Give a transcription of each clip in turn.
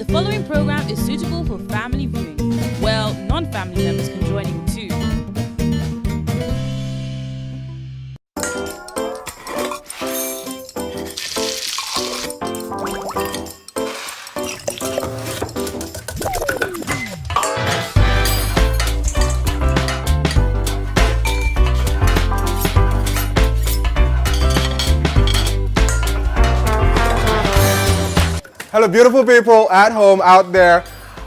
The following program is suitable for family viewing. Well, non-family members can join in too. Hello beautiful people at home, out there.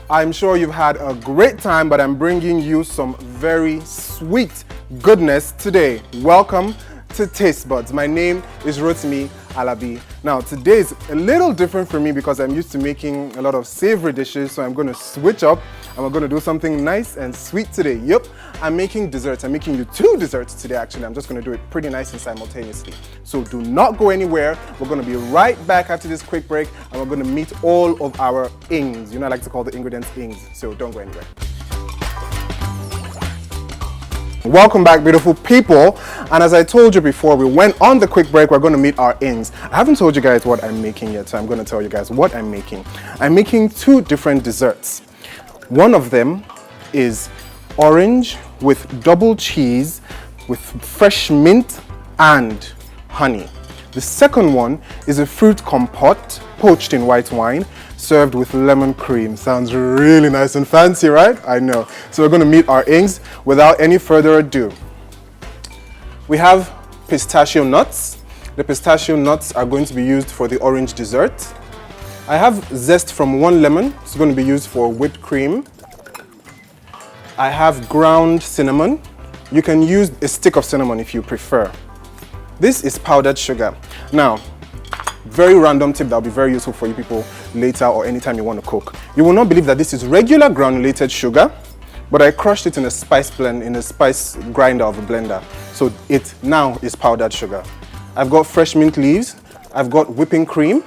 I'm sure you've had a great time, but I'm bringing you some very sweet goodness today. Welcome to Taste Buds. My name is Rotimi. Now today is a little different for me because I'm used to making a lot of savory dishes, so I'm going to switch up and we're going to do something nice and sweet today. Yep, I'm making desserts. I'm making you two desserts today actually. I'm just going to do it pretty nice and simultaneously. So do not go anywhere. We're going to be right back after this quick break and we're going to meet all of our ings. You know I like to call the ingredients ings, so don't go anywhere. Welcome back beautiful people, and as I told you before we went on the quick break, we're going to meet our ings. I haven't told you guys what I'm making yet, so I'm going to tell you guys what I'm making. I'm making two different desserts. One of them is orange with double cheese with fresh mint and honey. The second one is a fruit compote poached in white wine served with lemon cream. Sounds really nice and fancy, right? I know. So we're going to meet our ings without any further ado. We have pistachio nuts. The pistachio nuts are going to be used for the orange dessert. I have zest from one lemon. It's going to be used for whipped cream. I have ground cinnamon. You can use a stick of cinnamon if you prefer. This is powdered sugar. Now, very random tip that will be very useful for you people later or anytime you want to cook. You will not believe that this is regular granulated sugar, but I crushed it in a spice blend, in a spice grinder of a blender. So it now is powdered sugar. I've got fresh mint leaves, I've got whipping cream,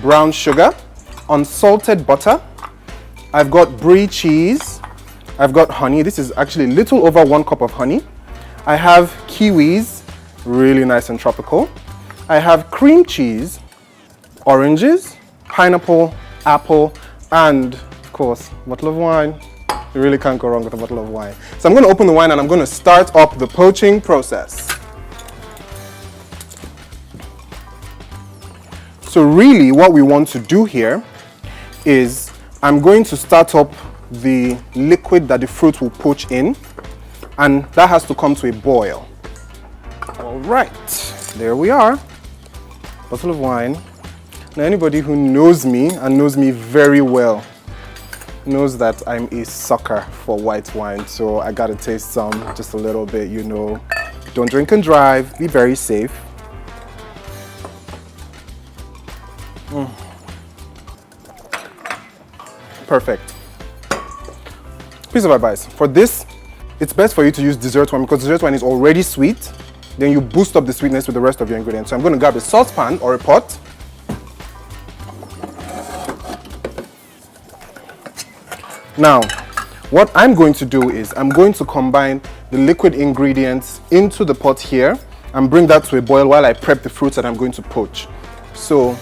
brown sugar, unsalted butter, I've got brie cheese, I've got honey. This is actually a little over 1 cup of honey. I have kiwis, really nice and tropical. I have cream cheese, oranges, pineapple, apple, and of course, a bottle of wine. You really can't go wrong with a bottle of wine. So I'm going to open the wine and I'm going to start up the poaching process. So really what we want to do here is I'm going to start up the liquid that the fruit will poach in, and that has to come to a boil. All right, there we are. Bottle of wine. Now anybody who knows me and knows me very well knows that I'm a sucker for white wine, so I gotta taste some, just a little bit, you know. Don't drink and drive, be very safe. Perfect. Piece of advice, for this, it's best for you to use dessert wine because dessert wine is already sweet. Then you boost up the sweetness with the rest of your ingredients. So I'm going to grab a saucepan or a pot. Now, what I'm going to do is I'm going to combine the liquid ingredients into the pot here and bring that to a boil while I prep the fruits that I'm going to poach. So,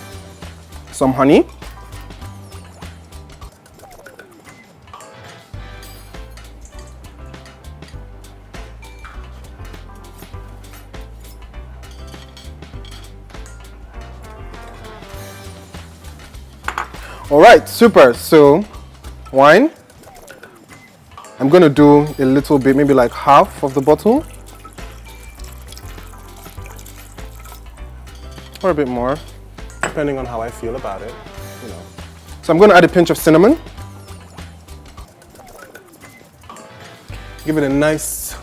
some honey. All right, super. So, wine. I'm going to do a little bit, maybe like half of the bottle. Or a bit more, depending on how I feel about it, you know. So I'm going to add a pinch of cinnamon. Give it a nice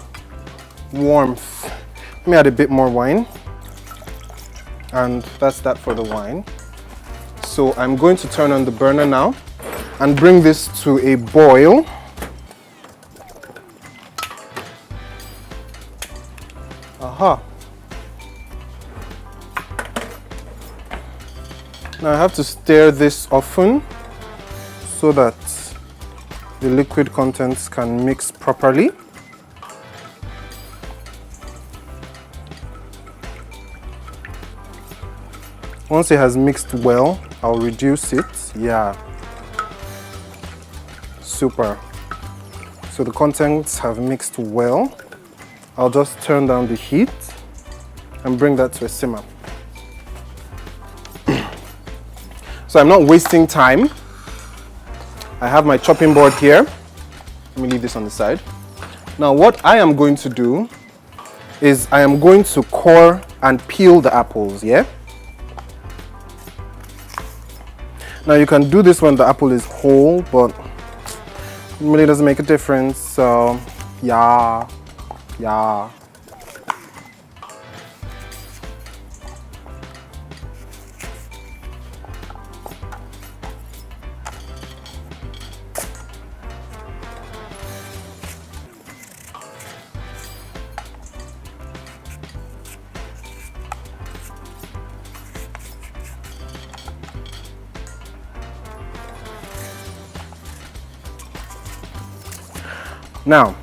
warmth. Let me add a bit more wine. And that's that for the wine. So I'm going to turn on the burner now and bring this to a boil. Aha. Now I have to stir this often so that the liquid contents can mix properly. Once it has mixed well, I'll reduce it. Yeah. Super. So the contents have mixed well. I'll just turn down the heat and bring that to a simmer. So I'm not wasting time. I have my chopping board here. Let me leave this on the side. Now what I am going to do is I am going to core and peel the apples, yeah? Now you can do this when the apple is whole, but it really doesn't make a difference, so yeah. Now,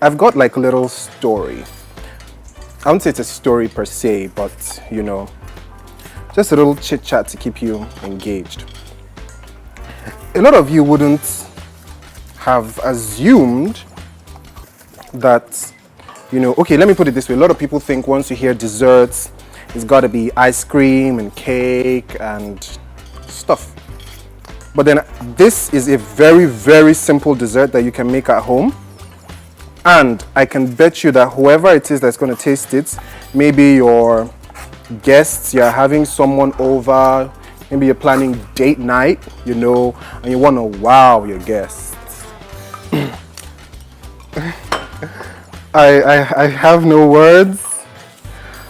I've got like a little story. I wouldn't say it's a story per se, but you know, just a little chit chat to keep you engaged. A lot of you wouldn't have assumed that, you know, okay, let me put it this way. A lot of people think once you hear desserts, it's got to be ice cream and cake and stuff. But then this is a very, very simple dessert that you can make at home. And I can bet you that whoever it is that's going to taste it, maybe your guests, you're having someone over, maybe you're planning date night, you know, and you want to wow your guests. I have no words.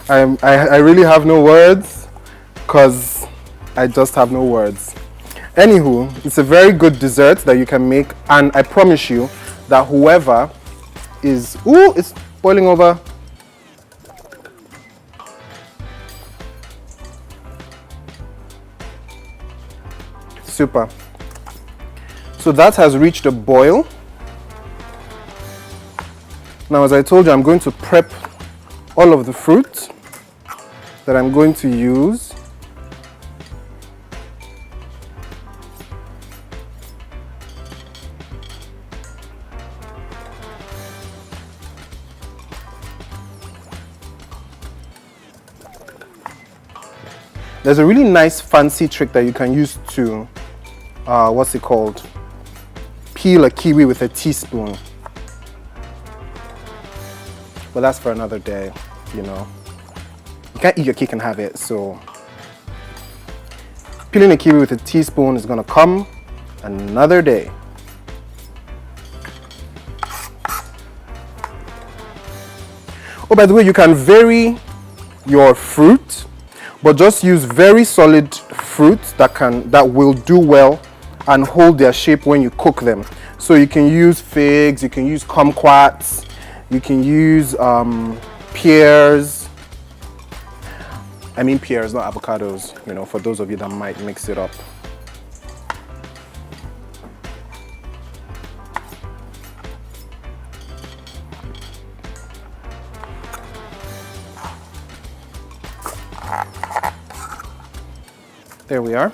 I really have no words because I just have no words. Anywho, it's a very good dessert that you can make, and I promise you that whoever is, ooh, it's boiling over. Super. So that has reached a boil. Now, as I told you, I'm going to prep all of the fruit that I'm going to use. There's a really nice fancy trick that you can use to, what's it called? Peel a kiwi with a teaspoon. But that's for another day, you know. You can't eat your cake and have it, so peeling a kiwi with a teaspoon is gonna come another day. Oh, by the way, you can vary your fruit, but just use very solid fruits that will do well and hold their shape when you cook them. So you can use figs, you can use kumquats, you can use pears. I mean pears, not avocados, you know, for those of you that might mix it up. There we are.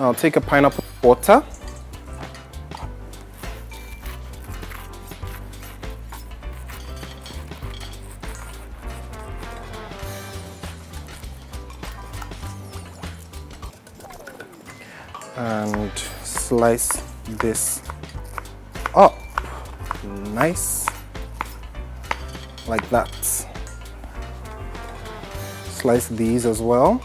I'll take a pineapple water. And slice this up nice like that. Slice these as well.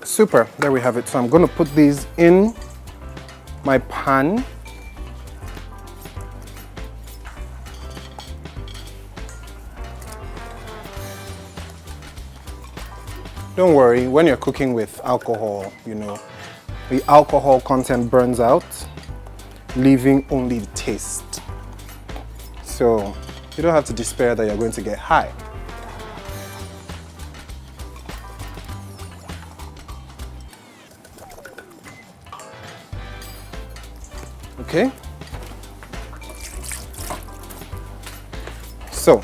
Super, there we have it. So I'm going to put these in my pan. don't worry, when you're cooking with alcohol, you know, the alcohol content burns out, leaving only the taste. So you don't have to despair that you're going to get high. Okay. So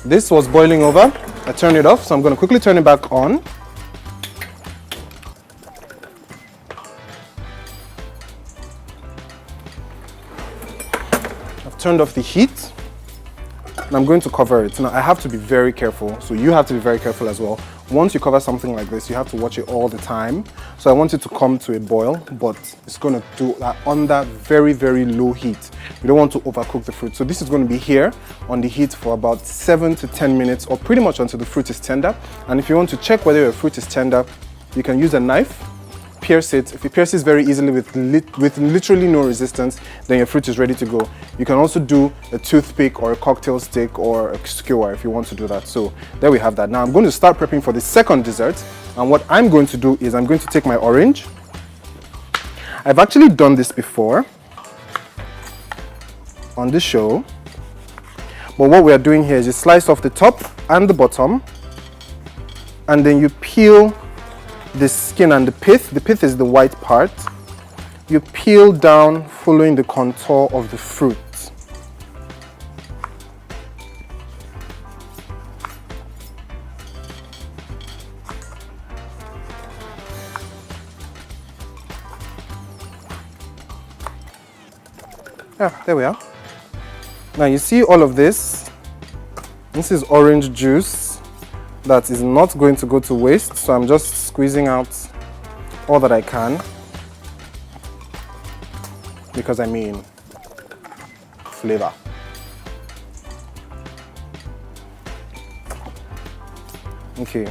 this was boiling over. I turned it off, so I'm going to quickly turn it back on. I've turned off the heat and I'm going to cover it. Now I have to be very careful, so you have to be very careful as well. Once you cover something like this, you have to watch it all the time. So I want it to come to a boil, but it's going to do that under very, very low heat. You don't want to overcook the fruit. So this is going to be here on the heat for about 7 to 10 minutes, or pretty much until the fruit is tender. And if you want to check whether your fruit is tender, you can use a knife, pierce it. If it pierces very easily with literally no resistance, then your fruit is ready to go. You can also do a toothpick or a cocktail stick or a skewer if you want to do that. So there we have that. Now I'm going to start prepping for the second dessert. And what I'm going to do is I'm going to take my orange. I've actually done this before on the show. But what we are doing here is you slice off the top and the bottom, and then you peel the skin and the pith. The pith is the white part. You peel down following the contour of the fruit. Yeah, there we are. Now you see all of this. This is orange juice that is not going to go to waste, so I'm just squeezing out all that I can, because I mean flavor. Okay,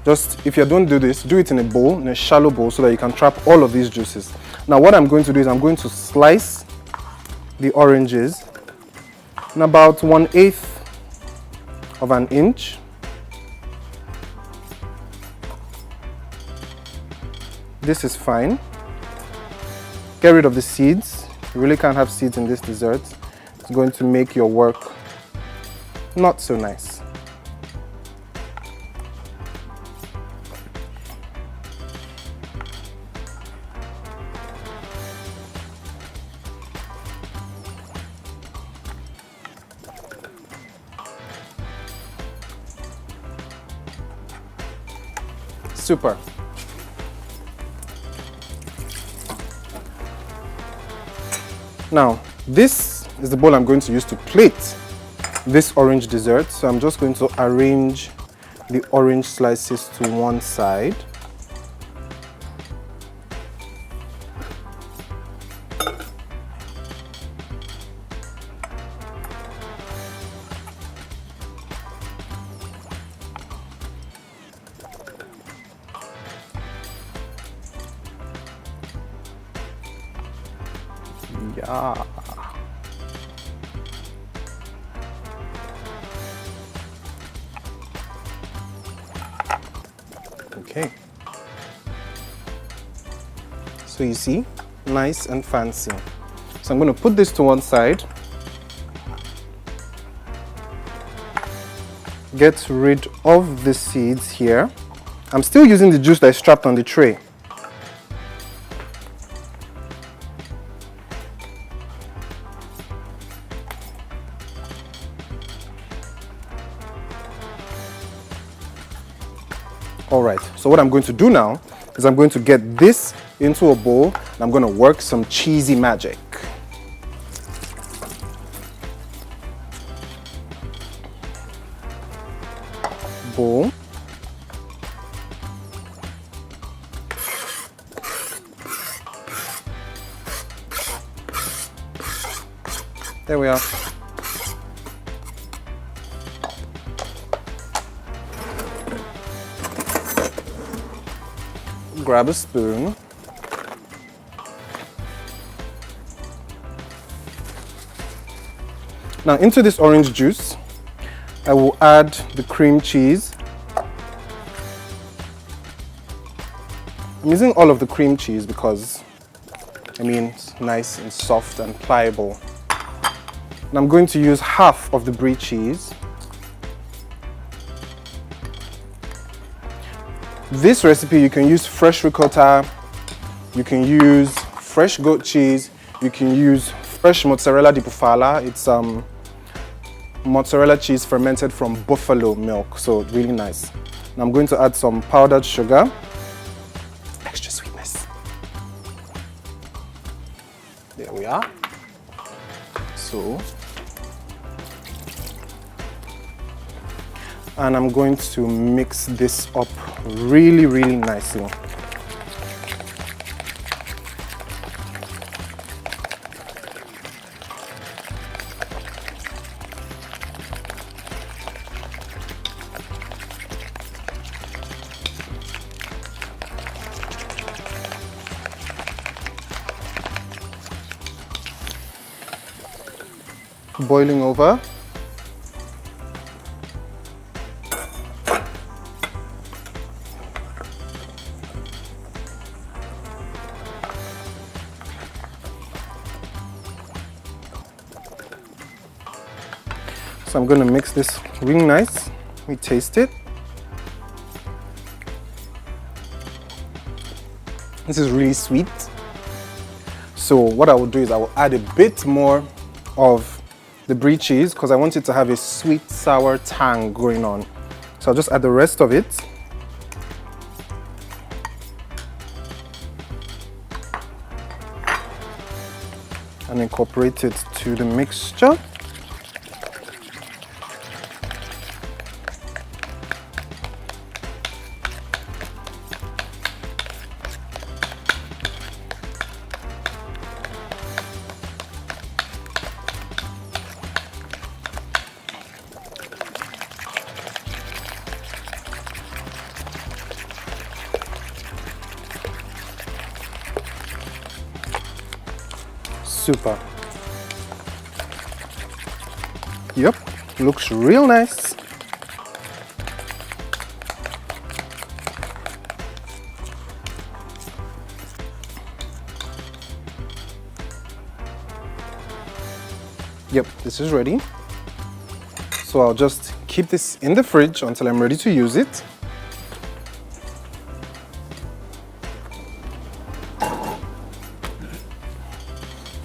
just if you don't do this, do it in a bowl, in a shallow bowl, so that you can trap all of these juices. Now what I'm going to do is I'm going to slice the oranges in about 1/8 of an inch. This is fine. Get rid of the seeds. You really can't have seeds in this dessert. It's going to make your work not so nice. Super. Now, this is the bowl I'm going to use to plate this orange dessert. So I'm just going to arrange the orange slices to one side. Yeah. Okay. So you see, nice and fancy. So I'm going to put this to one side. Get rid of the seeds here. I'm still using the juice that is strapped on the tray. Alright, so what I'm going to do now is I'm going to get this into a bowl and I'm going to work some cheesy magic. Bowl. There we are. Grab a spoon. Now into this orange juice, I will add the cream cheese. I'm using all of the cream cheese because, I mean, it's nice and soft and pliable. And I'm going to use half of the brie cheese. This recipe, you can use fresh ricotta, you can use fresh goat cheese, you can use fresh mozzarella di bufala. It's mozzarella cheese fermented from buffalo milk, so really nice. And I'm going to add some powdered sugar, extra sweetness. There we are. So, and I'm going to mix this up really, really nicely. Boiling over. So I'm going to mix this really nice. We taste it. This is really sweet. So what I will do is I will add a bit more of the brie cheese because I want it to have a sweet sour tang going on. So I'll just add the rest of it. And incorporate it to the mixture. Super. Yep, looks real nice. Yep, this is ready. So I'll just keep this in the fridge until I'm ready to use it.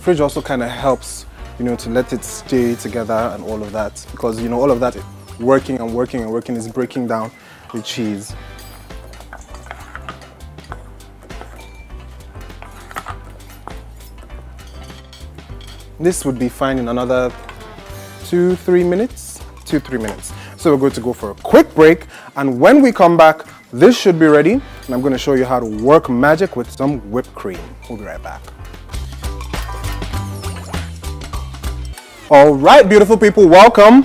Fridge also kind of helps, you know, to let it stay together and all of that, because, you know, all of that working and working and working is breaking down the cheese. This would be fine in another 2-3 minutes. So we're going to go for a quick break, and when we come back, this should be ready, and I'm going to show you how to work magic with some whipped cream. We'll be right back. All right, beautiful people, welcome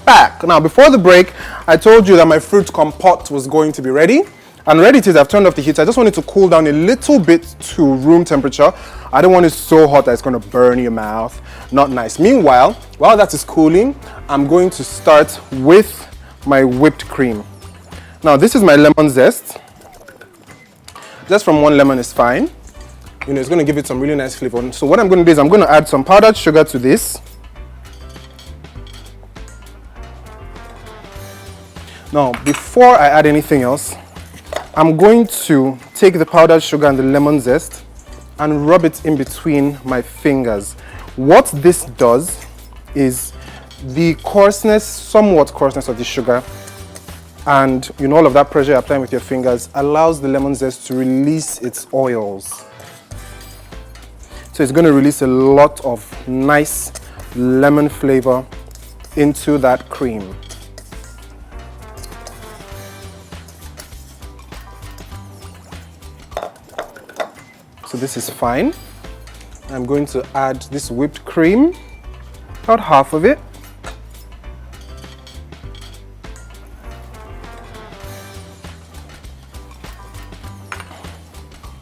back. Now, before the break, I told you that my fruit compote was going to be ready. And ready it is. I've turned off the heat. I just want it to cool down a little bit to room temperature. I don't want it so hot that it's going to burn your mouth. Not nice. Meanwhile, while that is cooling, I'm going to start with my whipped cream. Now, this is my lemon zest. Just from one lemon is fine. You know, it's going to give it some really nice flavor. So what I'm going to do is I'm going to add some powdered sugar to this. Now, before I add anything else, I'm going to take the powdered sugar and the lemon zest and rub it in between my fingers. What this does is the coarseness, somewhat coarseness of the sugar, and you know, all of that pressure you're applying with your fingers allows the lemon zest to release its oils. So it's going to release a lot of nice lemon flavor into that cream. So this is fine. I'm going to add this whipped cream, about half of it.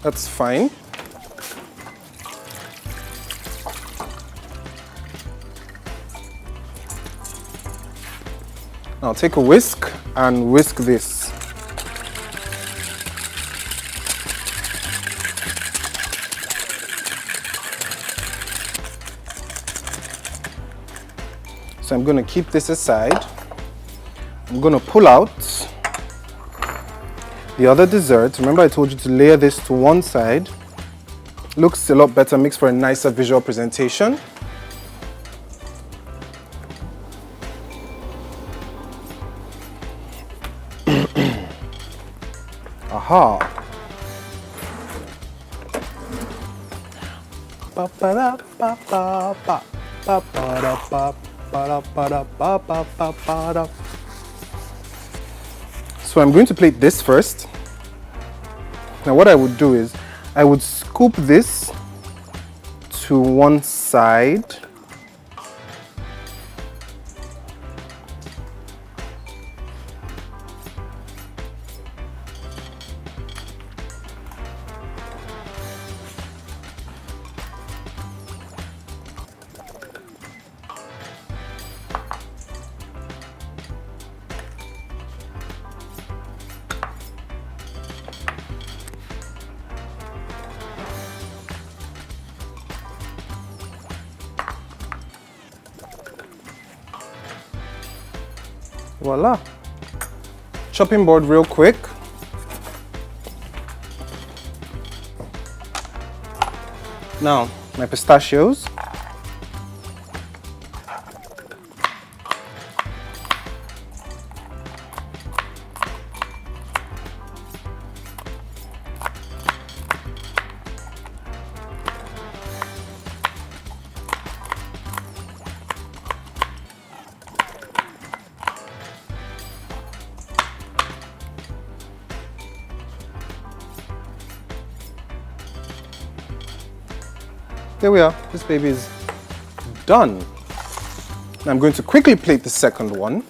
That's fine. Now take a whisk and whisk this. So I'm going to keep this aside. I'm going to pull out the other dessert. Remember I told you to layer this to one side. Looks a lot better, makes for a nicer visual presentation. Aha. So I'm going to plate this first. Now what I would do is I would scoop this to one side. Voila. Chopping board real quick. Now, my pistachios. There we are, this baby is done. Now I'm going to quickly plate the second one.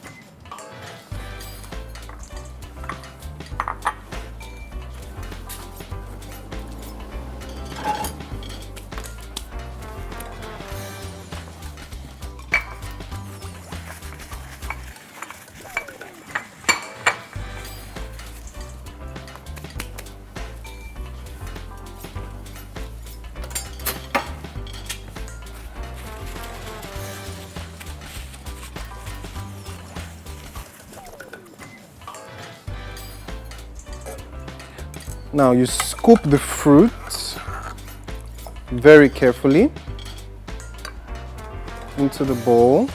Now you scoop the fruit very carefully into the bowl.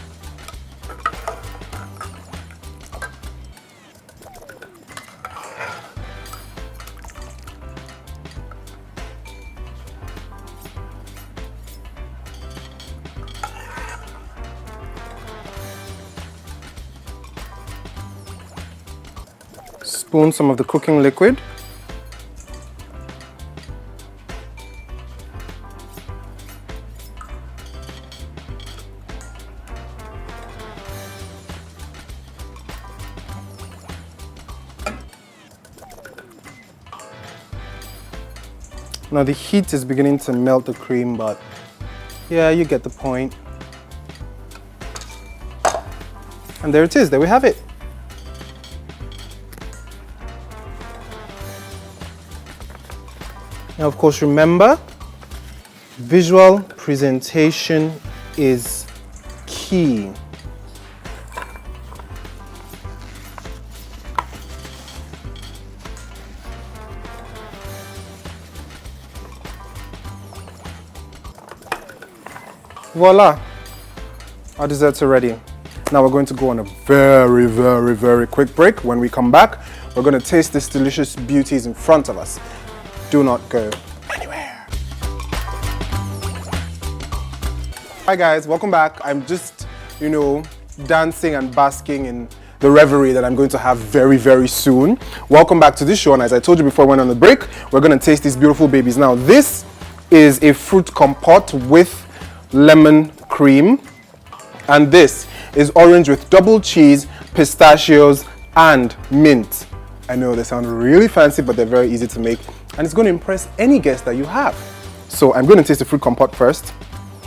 Spoon some of the cooking liquid. Now the heat is beginning to melt the cream, but yeah, you get the point. And there it is, there we have it. Now of course remember, visual presentation is key. Voila, our desserts are ready. Now we're going to go on a very quick break. When we come back, we're going to taste these delicious beauties in front of us. Do not go anywhere. Hi guys, welcome back. I'm just, dancing and basking in the reverie that I'm going to have very soon. Welcome back to this show, and as I told you before I went on the break, we're going to taste these beautiful babies. Now this is a fruit compote with lemon cream, and this is orange with double cheese, pistachios, and mint. I know they sound really fancy, but they're very easy to make, and it's going to impress any guest that you have. So I'm going to taste the fruit compote first.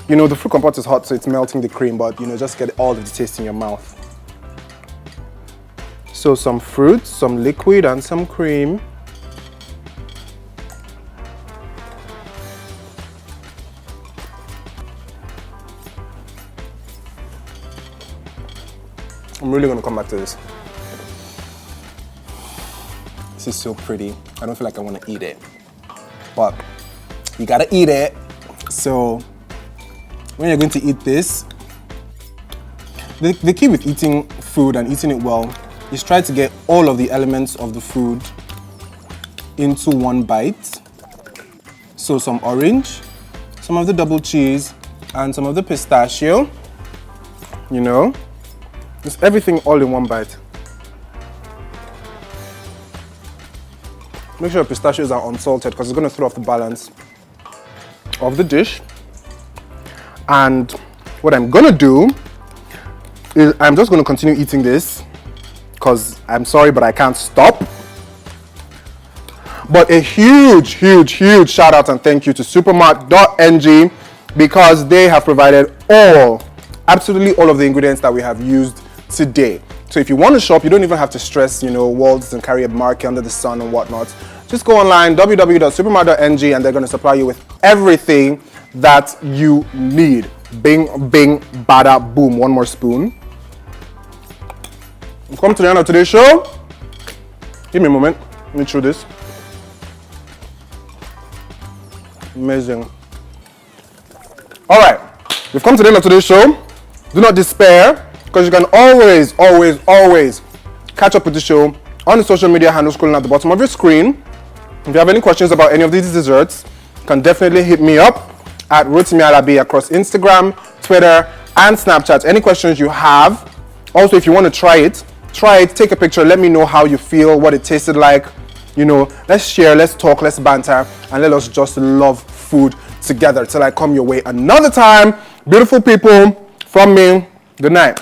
The fruit compote is hot, so it's melting the cream, but just get all of the taste in your mouth. So some fruit, some liquid, and some cream. I'm really gonna come back to this. This is so pretty. I don't feel like I want to eat it, but you gotta eat it. So when you're going to eat this, the key with eating food and eating it well is try to get all of the elements of the food into one bite. So some orange, some of the double cheese, and some of the pistachio. You know, just everything all in one bite. Make sure pistachios are unsalted because it's going to throw off the balance of the dish. And what I'm going to do is I'm just going to continue eating this because I'm sorry, but I can't stop. But a huge, huge, huge shout out and thank you to supermart.ng because they have provided absolutely all of the ingredients that we have used today. So if you want to shop, you don't even have to stress, walls and carry a market under the sun and whatnot. Just go online, www.supermart.ng, and they're going to supply you with everything that you need. Bing, bing, bada, boom. One more spoon. We've come to the end of today's show. Give me a moment. Let me chew this. Amazing. All right. We've come to the end of today's show. Do not despair, because you can always, always, always catch up with the show on the social media handles scrolling at the bottom of your screen. If you have any questions about any of these desserts, you can definitely hit me up at Rotimi across Instagram, Twitter, and Snapchat. Any questions you have. Also, if you want to try it, take a picture, let me know how you feel, what it tasted like. Let's share, let's talk, let's banter, and let us just love food together till I come your way another time. Beautiful people, from me, good night.